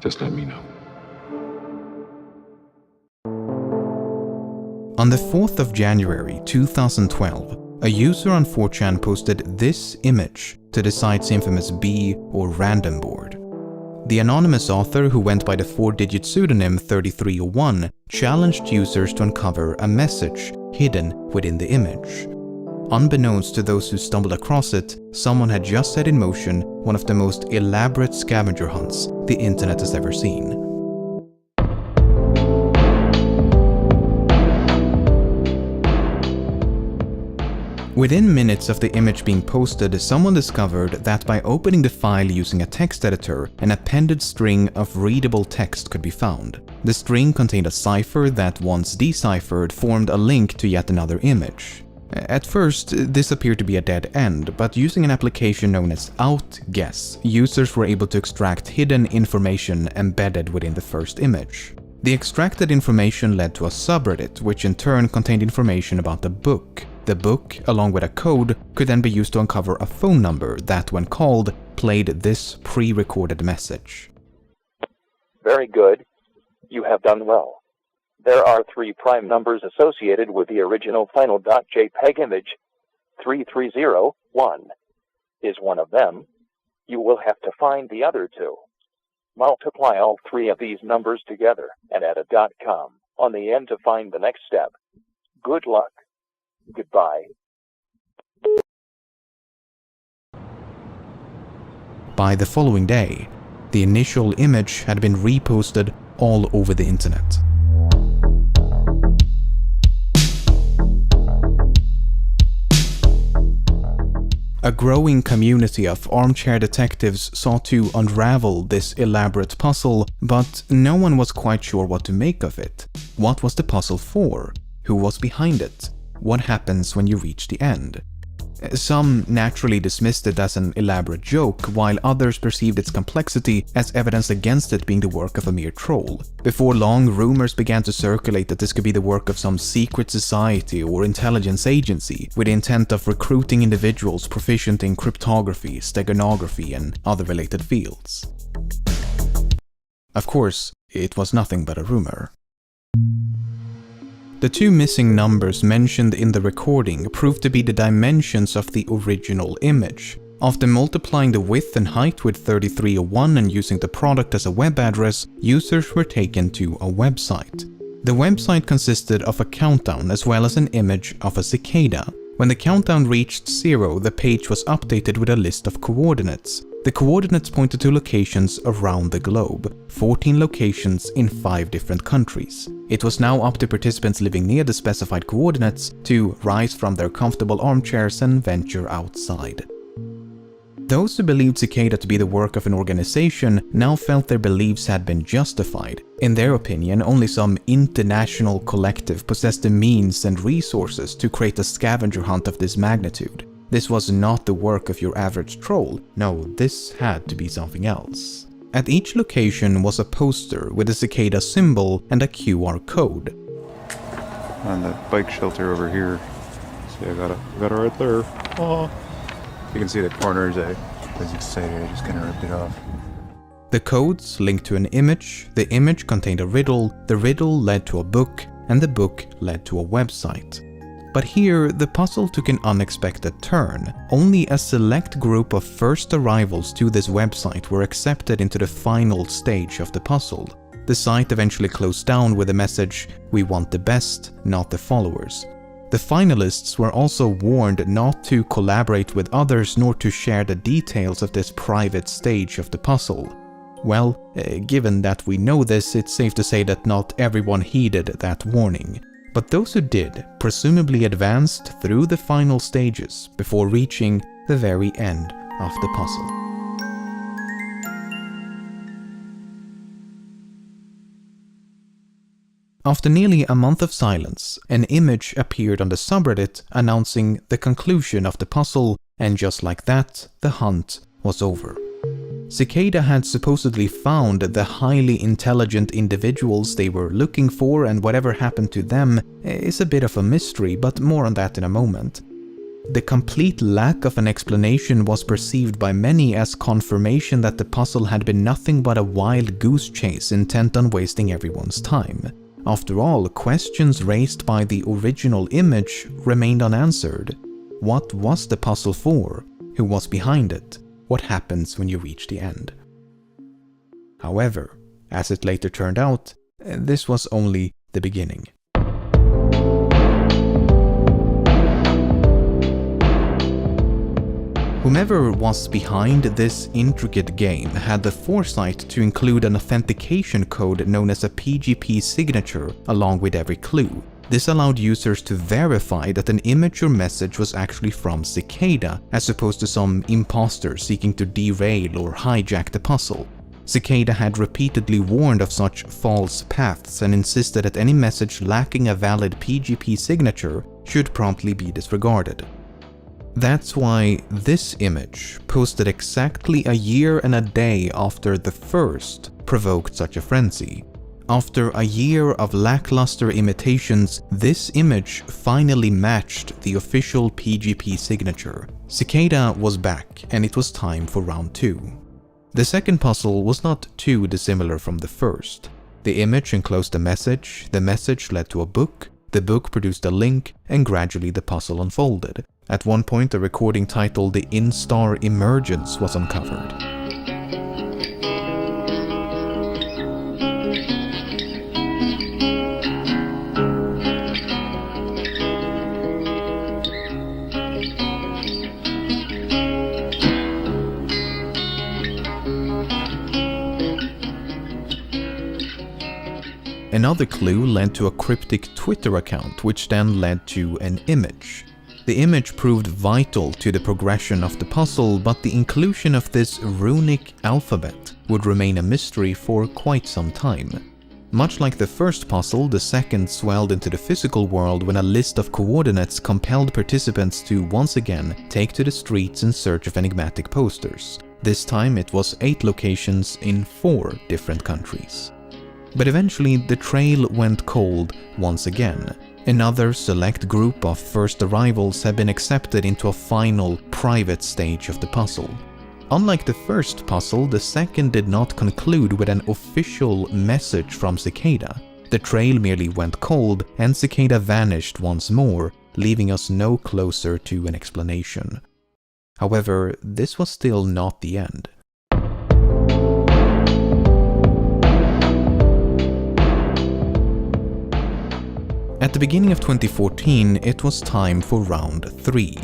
Just let me know. On the 4th of January 2012, a user on 4chan posted this image to the site's infamous B or random board. The anonymous author, who went by the 4-digit pseudonym 3301, challenged users to uncover a message hidden within the image. Unbeknownst to those who stumbled across it, someone had just set in motion one of the most elaborate scavenger hunts the internet has ever seen. Within minutes of the image being posted, someone discovered that by opening the file using a text editor, an appended string of readable text could be found. The string contained a cipher that, once deciphered, formed a link to yet another image. At first, this appeared to be a dead end, but using an application known as OutGuess, users were able to extract hidden information embedded within the first image. The extracted information led to a subreddit, which in turn contained information about the book. The book, along with a code, could then be used to uncover a phone number that, when called, played this pre-recorded message. Very good. You have done well. There are 3 prime numbers associated with the original final.jpg image. 3301 is one of them. You will have to find the other 2. Multiply all 3 of these numbers together and add a .com on the end to find the next step. Good luck. Goodbye. By the following day, the initial image had been reposted all over the internet. A growing community of armchair detectives sought to unravel this elaborate puzzle, but no one was quite sure what to make of it. What was the puzzle for? Who was behind it? What happens when you reach the end? Some naturally dismissed it as an elaborate joke, while others perceived its complexity as evidence against it being the work of a mere troll. Before long, rumors began to circulate that this could be the work of some secret society or intelligence agency, with the intent of recruiting individuals proficient in cryptography, steganography, and other related fields. Of course, it was nothing but a rumor. The 2 missing numbers mentioned in the recording proved to be the dimensions of the original image. After multiplying the width and height with 3301 and using the product as a web address, users were taken to a website. The website consisted of a countdown as well as an image of a cicada. When the countdown reached 0, the page was updated with a list of coordinates. The coordinates pointed to locations around the globe, 14 locations in 5 different countries. It was now up to participants living near the specified coordinates to rise from their comfortable armchairs and venture outside. Those who believed Cicada to be the work of an organization now felt their beliefs had been justified. In their opinion, only some international collective possessed the means and resources to create a scavenger hunt of this magnitude. This was not the work of your average troll. No, this had to be something else. At each location was a poster with a cicada symbol and a QR code. On the bike shelter over here. See, I got it right there. Oh. You can see the corners. I was excited. I just kind of ripped it off. The codes linked to an image, the image contained a riddle, the riddle led to a book, and the book led to a website. But here, the puzzle took an unexpected turn. Only a select group of first arrivals to this website were accepted into the final stage of the puzzle. The site eventually closed down with the message, "We want the best, not the followers." The finalists were also warned not to collaborate with others nor to share the details of this private stage of the puzzle. Well, given that we know this, it's safe to say that not everyone heeded that warning. But those who did presumably advanced through the final stages before reaching the very end of the puzzle. After nearly a month of silence, an image appeared on the subreddit announcing the conclusion of the puzzle, and just like that, the hunt was over. Cicada had supposedly found the highly intelligent individuals they were looking for, and whatever happened to them is a bit of a mystery, but more on that in a moment. The complete lack of an explanation was perceived by many as confirmation that the puzzle had been nothing but a wild goose chase intent on wasting everyone's time. After all, questions raised by the original image remained unanswered. What was the puzzle for? Who was behind it? What happens when you reach the end? However, as it later turned out, this was only the beginning. Whomever was behind this intricate game had the foresight to include an authentication code known as a PGP signature along with every clue. This allowed users to verify that an image or message was actually from Cicada, as opposed to some imposter seeking to derail or hijack the puzzle. Cicada had repeatedly warned of such false paths and insisted that any message lacking a valid PGP signature should promptly be disregarded. That's why this image, posted exactly a year and a day after the first, provoked such a frenzy. After a year of lackluster imitations, this image finally matched the official PGP signature. Cicada was back, and it was time for round 2. The second puzzle was not too dissimilar from the first. The image enclosed a message, the message led to a book, the book produced a link, and gradually the puzzle unfolded. At one point, a recording titled The Instar Emergence was uncovered. Another clue led to a cryptic Twitter account, which then led to an image. The image proved vital to the progression of the puzzle, but the inclusion of this runic alphabet would remain a mystery for quite some time. Much like the first puzzle, the second swelled into the physical world when a list of coordinates compelled participants to once again take to the streets in search of enigmatic posters. This time it was 8 locations in 4 different countries. But eventually the trail went cold once again. Another select group of first arrivals had been accepted into a final, private stage of the puzzle. Unlike the first puzzle, the second did not conclude with an official message from Cicada. The trail merely went cold, and Cicada vanished once more, leaving us no closer to an explanation. However, this was still not the end. At the beginning of 2014, it was time for round 3.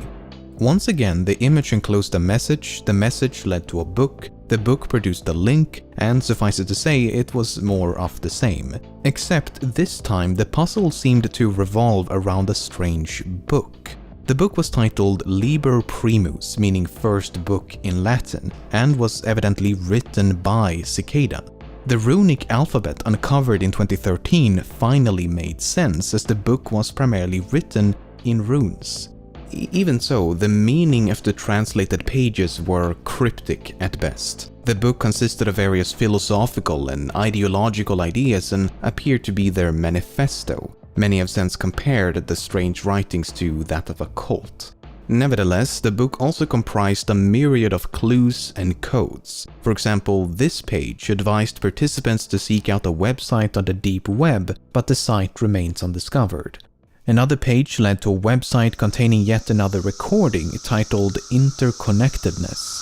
Once again, the image enclosed a message, the message led to a book, the book produced a link, and suffice it to say, it was more of the same. Except this time, the puzzle seemed to revolve around a strange book. The book was titled Liber Primus, meaning first book in Latin, and was evidently written by Cicada. The runic alphabet uncovered in 2013 finally made sense, as the book was primarily written in runes. Even so, the meaning of the translated pages were cryptic at best. The book consisted of various philosophical and ideological ideas and appeared to be their manifesto. Many have since compared the strange writings to that of a cult. Nevertheless, the book also comprised a myriad of clues and codes. For example, this page advised participants to seek out a website on the deep web, but the site remains undiscovered. Another page led to a website containing yet another recording titled Interconnectedness.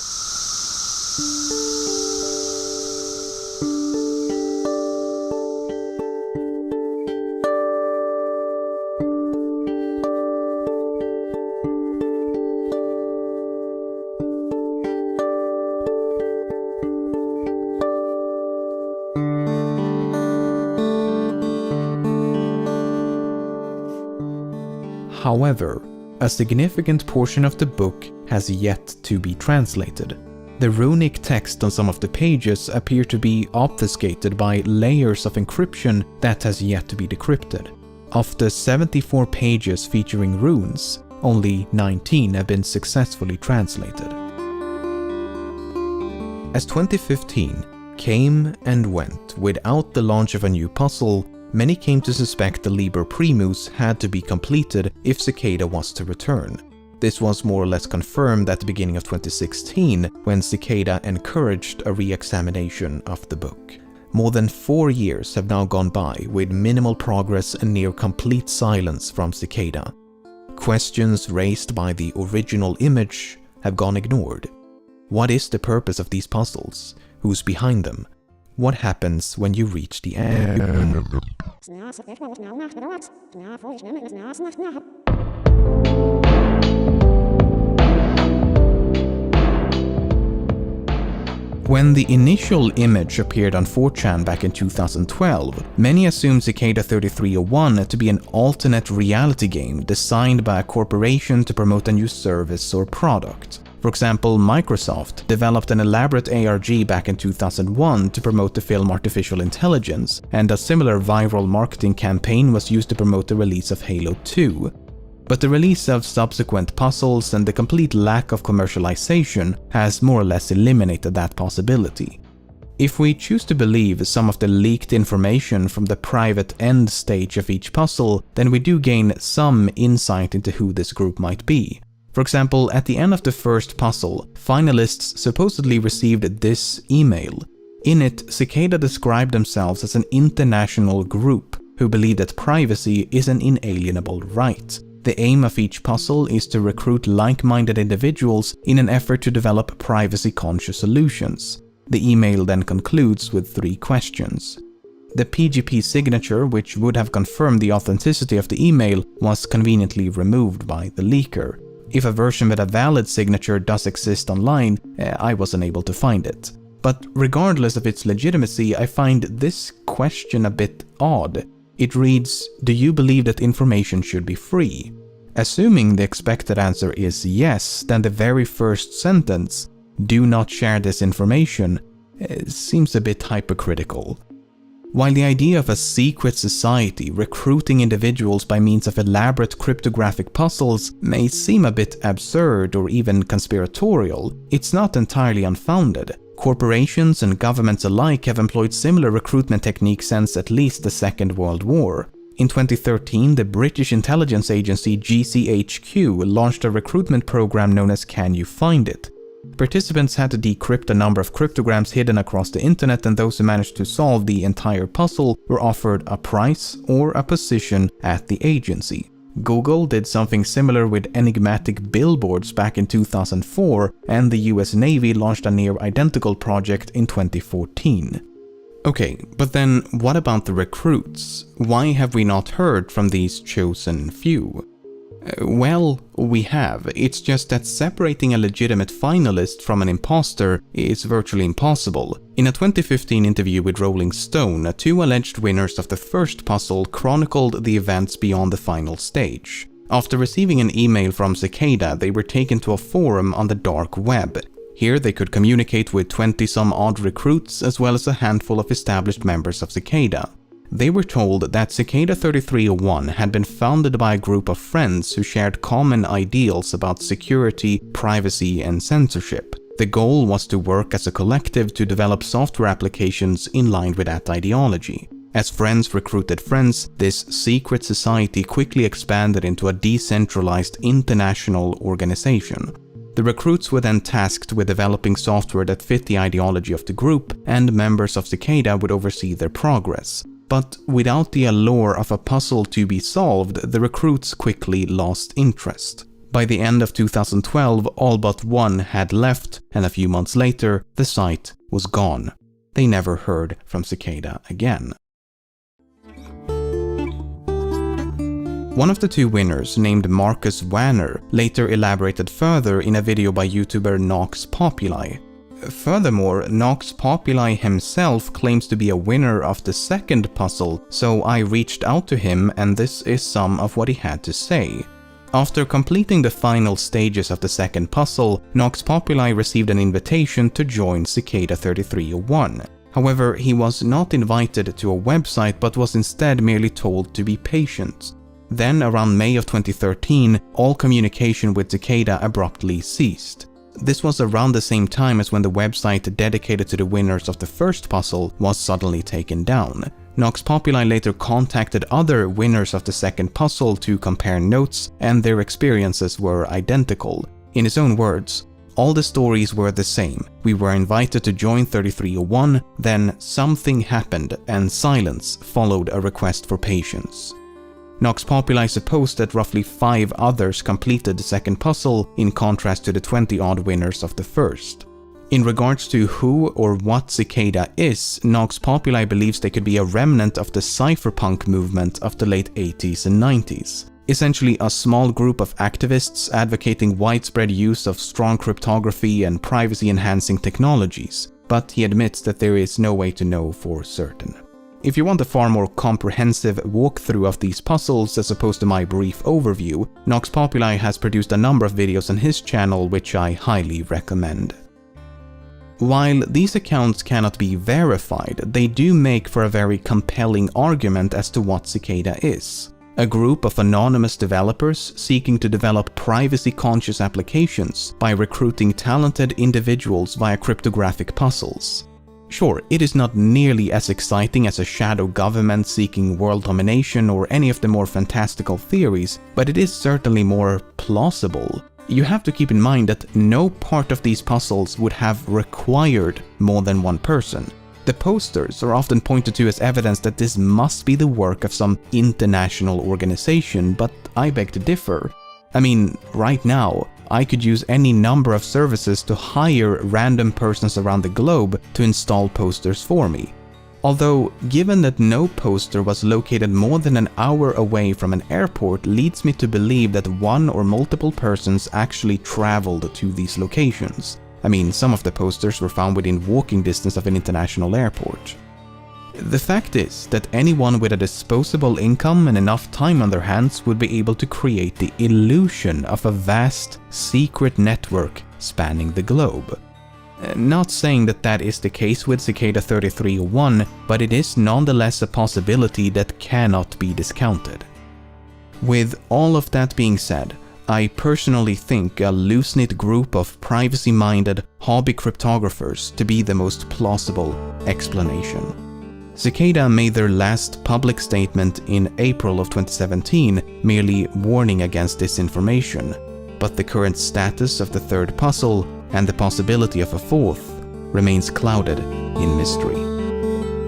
However, a significant portion of the book has yet to be translated. The runic text on some of the pages appear to be obfuscated by layers of encryption that has yet to be decrypted. Of the 74 pages featuring runes, only 19 have been successfully translated. As 2015 came and went without the launch of a new puzzle, many came to suspect the Liber Primus had to be completed if Cicada was to return. This was more or less confirmed at the beginning of 2016 when Cicada encouraged a re-examination of the book. More than 4 years have now gone by with minimal progress and near complete silence from Cicada. Questions raised by the original image have gone ignored. What is the purpose of these puzzles? Who's behind them? What happens when you reach the end? When the initial image appeared on 4chan back in 2012, many assumed Cicada 3301 to be an alternate reality game designed by a corporation to promote a new service or product. For example, Microsoft developed an elaborate ARG back in 2001 to promote the film Artificial Intelligence, and a similar viral marketing campaign was used to promote the release of Halo 2. But the release of subsequent puzzles and the complete lack of commercialization has more or less eliminated that possibility. If we choose to believe some of the leaked information from the private end stage of each puzzle, then we do gain some insight into who this group might be. For example, at the end of the first puzzle, finalists supposedly received this email. In it, Cicada described themselves as an international group who believe that privacy is an inalienable right. The aim of each puzzle is to recruit like-minded individuals in an effort to develop privacy-conscious solutions. The email then concludes with 3 questions. The PGP signature, which would have confirmed the authenticity of the email, was conveniently removed by the leaker. If a version with a valid signature does exist online, I was unable to find it. But regardless of its legitimacy, I find this question a bit odd. It reads, "Do you believe that information should be free?" Assuming the expected answer is yes, then the very first sentence, "Do not share this information," seems a bit hypocritical. While the idea of a secret society recruiting individuals by means of elaborate cryptographic puzzles may seem a bit absurd or even conspiratorial, it's not entirely unfounded. Corporations and governments alike have employed similar recruitment techniques since at least the Second World War. In 2013, the British intelligence agency GCHQ launched a recruitment program known as Can You Find It? Participants had to decrypt a number of cryptograms hidden across the internet, and those who managed to solve the entire puzzle were offered a prize or a position at the agency. Google did something similar with enigmatic billboards back in 2004, and the US Navy launched a near-identical project in 2014. Okay, but then what about the recruits? Why have we not heard from these chosen few? Well, we have. It's just that separating a legitimate finalist from an imposter is virtually impossible. In a 2015 interview with Rolling Stone, 2 alleged winners of the first puzzle chronicled the events beyond the final stage. After receiving an email from Cicada, they were taken to a forum on the dark web. Here they could communicate with 20-some-odd recruits as well as a handful of established members of Cicada. They were told that Cicada 3301 had been founded by a group of friends who shared common ideals about security, privacy, and censorship. The goal was to work as a collective to develop software applications in line with that ideology. As friends recruited friends, this secret society quickly expanded into a decentralized international organization. The recruits were then tasked with developing software that fit the ideology of the group, and members of Cicada would oversee their progress. But without the allure of a puzzle to be solved, the recruits quickly lost interest. By the end of 2012, all but one had left, and a few months later, the site was gone. They never heard from Cicada again. One of the 2 winners, named Marcus Wanner, later elaborated further in a video by YouTuber Nox Populi. Furthermore, Nox Populi himself claims to be a winner of the second puzzle, so I reached out to him and this is some of what he had to say. After completing the final stages of the second puzzle, Nox Populi received an invitation to join Cicada 3301. However, he was not invited to a website but was instead merely told to be patient. Then, around May of 2013, all communication with Cicada abruptly ceased. This was around the same time as when the website dedicated to the winners of the first puzzle was suddenly taken down. Nox Populi later contacted other winners of the second puzzle to compare notes, and their experiences were identical. In his own words, "All the stories were the same. We were invited to join 3301, then something happened and silence followed a request for patience." Nox Populi supposed that roughly 5 others completed the second puzzle, in contrast to the 20-odd winners of the first. In regards to who or what Cicada is, Nox Populi believes they could be a remnant of the cypherpunk movement of the late 80s and 90s. Essentially a small group of activists advocating widespread use of strong cryptography and privacy-enhancing technologies, but he admits that there is no way to know for certain. If you want a far more comprehensive walkthrough of these puzzles as opposed to my brief overview, Nox Populi has produced a number of videos on his channel which I highly recommend. While these accounts cannot be verified, they do make for a very compelling argument as to what Cicada is. A group of anonymous developers seeking to develop privacy-conscious applications by recruiting talented individuals via cryptographic puzzles. Sure, it is not nearly as exciting as a shadow government seeking world domination or any of the more fantastical theories, but it is certainly more plausible. You have to keep in mind that no part of these puzzles would have required more than one person. The posters are often pointed to as evidence that this must be the work of some international organization, but I beg to differ. I mean, right now, I could use any number of services to hire random persons around the globe to install posters for me. Although, given that no poster was located more than an hour away from an airport leads me to believe that one or multiple persons actually traveled to these locations. I mean, some of the posters were found within walking distance of an international airport. The fact is that anyone with a disposable income and enough time on their hands would be able to create the illusion of a vast, secret network spanning the globe. Not saying that that is the case with Cicada 3301, but it is nonetheless a possibility that cannot be discounted. With all of that being said, I personally think a loose-knit group of privacy-minded hobby cryptographers to be the most plausible explanation. Cicada made their last public statement in April of 2017, merely warning against disinformation, but the current status of the third puzzle and the possibility of a fourth remains clouded in mystery.